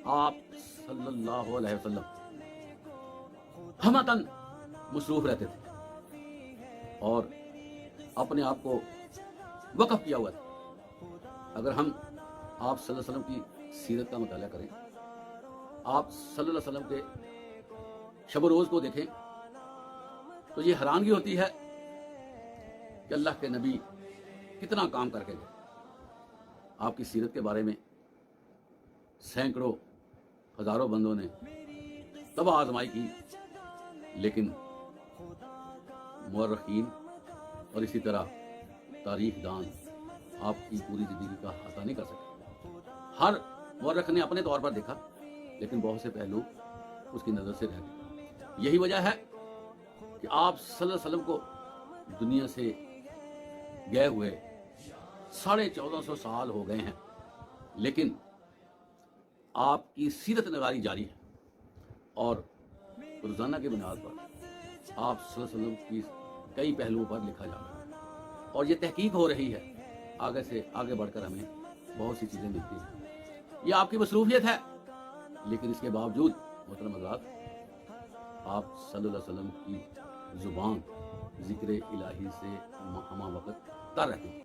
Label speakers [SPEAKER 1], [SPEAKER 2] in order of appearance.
[SPEAKER 1] آپ صلی اللہ علیہ وسلم ہمتاً مصروف رہتے تھے اور اپنے آپ کو وقف کیا ہوا تھا۔ اگر ہم آپ صلی اللہ علیہ وسلم کی سیرت کا مطالعہ کریں، آپ صلی اللہ علیہ وسلم کے شب و روز کو دیکھیں، تو یہ حیرانگی ہوتی ہے کہ اللہ کے نبی کتنا کام کر کے گئے۔ آپ کی سیرت کے بارے میں سینکڑوں ہزاروں بندوں نے تباہ آزمائی کی، لیکن مورخین اور اسی طرح تاریخ دان آپ کی پوری زندگی کا احاطہ نہیں کر سکے۔ ہر مورخ نے اپنے طور پر دیکھا، لیکن بہت سے پہلو اس کی نظر سے رہ گئے۔ یہی وجہ ہے کہ آپ صلی اللہ علیہ وسلم کو دنیا سے گئے ہوئے 1450 سال ہو گئے ہیں، لیکن آپ کی سیرت نگاری جاری ہے اور روزانہ کی بنیاد پر آپ صلی اللہ علیہ وسلم کی کئی پہلوؤں پر لکھا جا رہا ہے اور یہ تحقیق ہو رہی ہے۔ آگے سے آگے بڑھ کر ہمیں بہت سی چیزیں ملتی ہیں۔ یہ آپ کی مصروفیت ہے، لیکن اس کے باوجود محترم حضرات، آپ صلی اللہ علیہ وسلم کی زبان ذکر الہی سے ہمہ وقت تر رہتی ہے۔